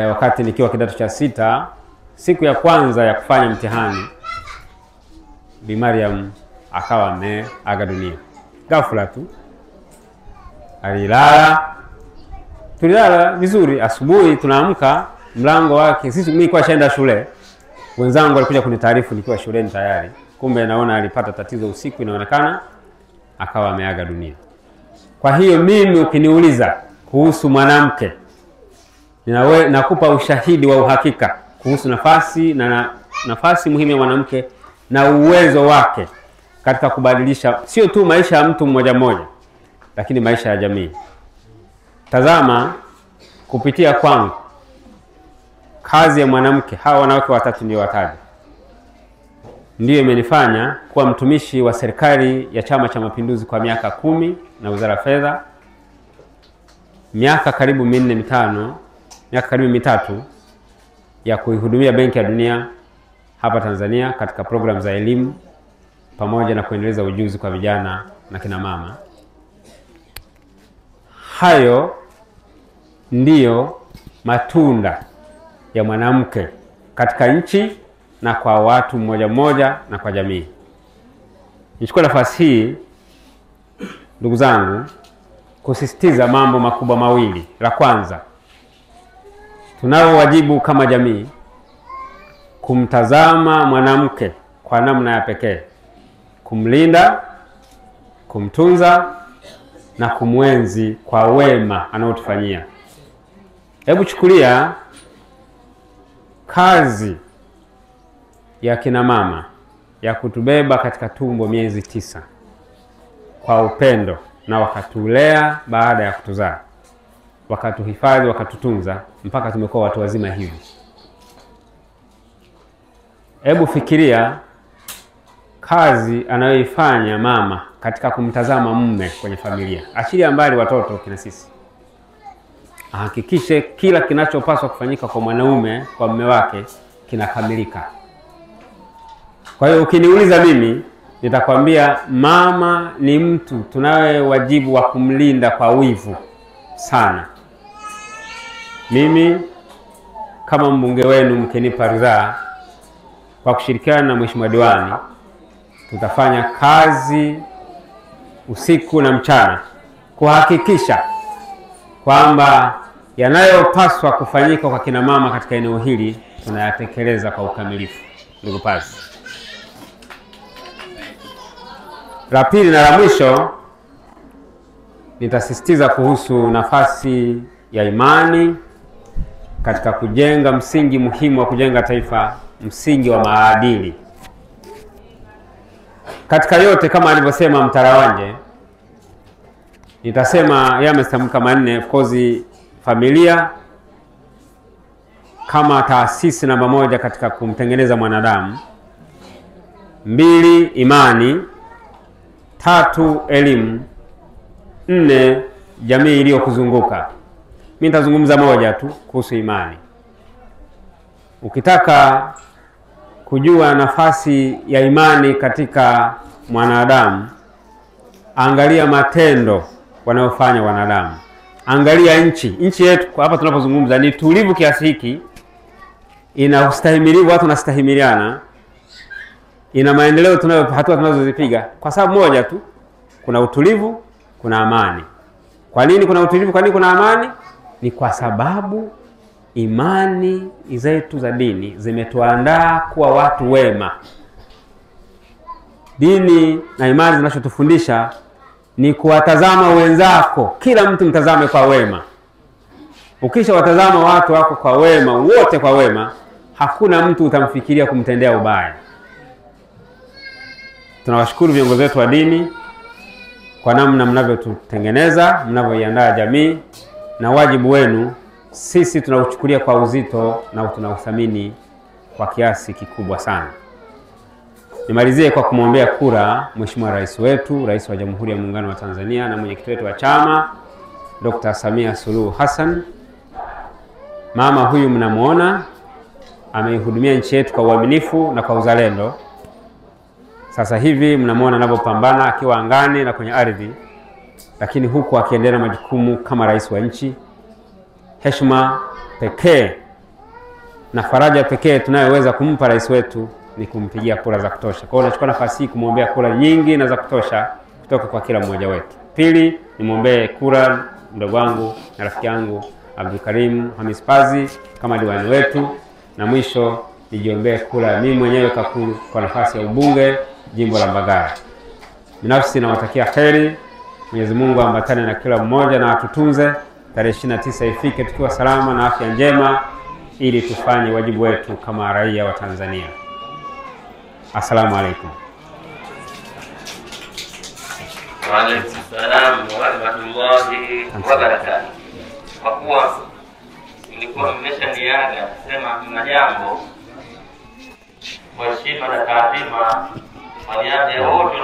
Wakati nikiwa kidato cha 6, siku ya kwanza ya kufanya mtihani, Bi Mariam akawa ameaga dunia. Ghafla tu. Alilala. Tulilala vizuri, asubuhi tunaamka, mlango wake sisi mimi kwa shaenda shule. Wenzangu walikuja kunitaarifu nikiwa shuleni tayari. Kumbe naona alipata tatizo usiku, inaonekana akawa ameaga dunia. Kwa hiyo mimi ukiniuliza kuhusu mwanamke, nakupa ushahidi wa uhakika kuhusu nafasi muhimu ya mwanamke na uwezo wake katika kubadilisha sio tu maisha ya mtu mmoja mmoja, lakini maisha ya jamii. Tazama, kupitia kwangu kazi ya mwanamke, hawa wanawake watatu ndio wataja, ndio imenifanya kuwa mtumishi wa serikali ya Chama cha Mapinduzi kwa miaka 10 na Wizara ya Fedha, miaka karibu 4-5, miaka karibu 3 ya kuihudumia Benki ya Dunia hapa Tanzania katika programu za elimu pamoja na kuendeleza ujuzi kwa vijana na kina mama. Hayo ndiyo matunda ya mwanamke katika nchi na kwa watu mmoja mmoja na kwa jamii. Nichukue nafasi hii, ndugu zangu, kusisitiza mambo makubwa mawili. La kwanza, tunao wajibu kama jamii kumtazama mwanamke kwa namna ya pekee, kumlinda, kumtunza na kumwenzi kwa wema anaotufanyia. Hebu chukulia kazi ya kina mama ya kutubeba katika tumbo miezi 9 kwa upendo, na wakatulea baada ya kutuzaa, wakatuhifadhi, wakatutunza mpaka tumekuwa watu wazima hivi. Hebu fikiria kazi anayoifanya mama katika kumtazama mume kwenye familia. Achilia mbali watoto kina sisi, ahakikishe kila kinachopaswa kufanyika kwa mwanaume kwa mume wake kinakamilika. Kwa hiyo ukiniuliza mimi, nitakwambia mama ni mtu tunaye wajibu wa kumlinda kwa wivu sana. Mimi kama mbunge wenu, mkinipa ridhaa, kwa kushirikiana na Mheshimiwa Diwani, tutafanya kazi usiku na mchana kuhakikisha kwamba yanayopaswa kufanyika kwa kina mama katika eneo hili tunayatekeleza kwa ukamilifu. Ndugu Pazi, la pili na la mwisho, nitasisitiza kuhusu nafasi ya imani katika kujenga msingi muhimu wa kujenga taifa, msingi wa maadili. Katika yote, kama alivyosema Mtarawanje, nitasema yametamka manne. Of course, familia kama taasisi namba 1 katika kumtengeneza mwanadamu. 2, imani. 3, elimu. 4, jamii iliyokuzunguka. Mimi nitazungumza moja tu kuhusu imani. Ukitaka kujua nafasi ya imani katika mwanadamu, angalia matendo wanayofanya wanadamu. Angalia nchi yetu hapa tunapozungumza ni tulivu kiasi hiki, ina ustahimilivu, watu wanastahimiliana, ina maendeleo hatua tunazozipiga kwa sababu moja tu, kuna utulivu, kuna amani. Kwa nini kuna utulivu? Kwa nini kuna amani? Ni kwa sababu imani zetu za dini zimetuandaa kuwa watu wema. Dini na imani zinachotufundisha ni kuwatazama wenzako, kila mtu mtazame kwa wema. Ukisha watazama watu wako kwa wema, wote kwa wema, hakuna mtu utamfikiria kumtendea ubaya. Tunawashukuru viongozi wetu wa dini kwa namna mnavyotutengeneza, mnavyoiandaa jamii, na wajibu wenu sisi tunauchukulia kwa uzito na tunauthamini kwa kiasi kikubwa sana. Nimalizie kwa kumwombea kura Mheshimiwa Rais wetu, Rais wa Jamhuri ya Muungano wa Tanzania na mwenyekiti wetu wa chama, Dr. Samia Suluhu Hassan. Mama huyu mnamuona ameihudumia nchi yetu kwa uaminifu na kwa uzalendo. Sasa hivi mnamuona anavyopambana akiwa angani na kwenye ardhi, lakini huku akiendelea na majukumu kama rais wa nchi. Heshima pekee na faraja pekee tunayoweza kumpa rais wetu ni kumpigia kura za kutosha. Kwa hiyo nachukua nafasi hii kumwombea kura nyingi na za kutosha kutoka kwa kila mmoja wetu. Pili, nimwombee kura mdogo wangu na rafiki yangu Abdul Karim Hamis Pazi kama diwani wetu, na mwisho nijiombee kura mimi mwenyewe kwa nafasi ya ubunge jimbo la Mbagala. Binafsi nawatakia kheri, Mwenyezi Mungu ambatane na kila mmoja na atutunze. Tarehe 29 ifike tukiwa salama na afya njema, ili tufanye wajibu wetu kama raia wa Tanzania. Assalamu alaikum. Wa alaikum salaam wa rahmatullahi wa barakatuh. Kwa kuwa nilikuwa mmeshaniaga kusema mna jambo, kwa heshima na taadhima, kwa niaba ya wote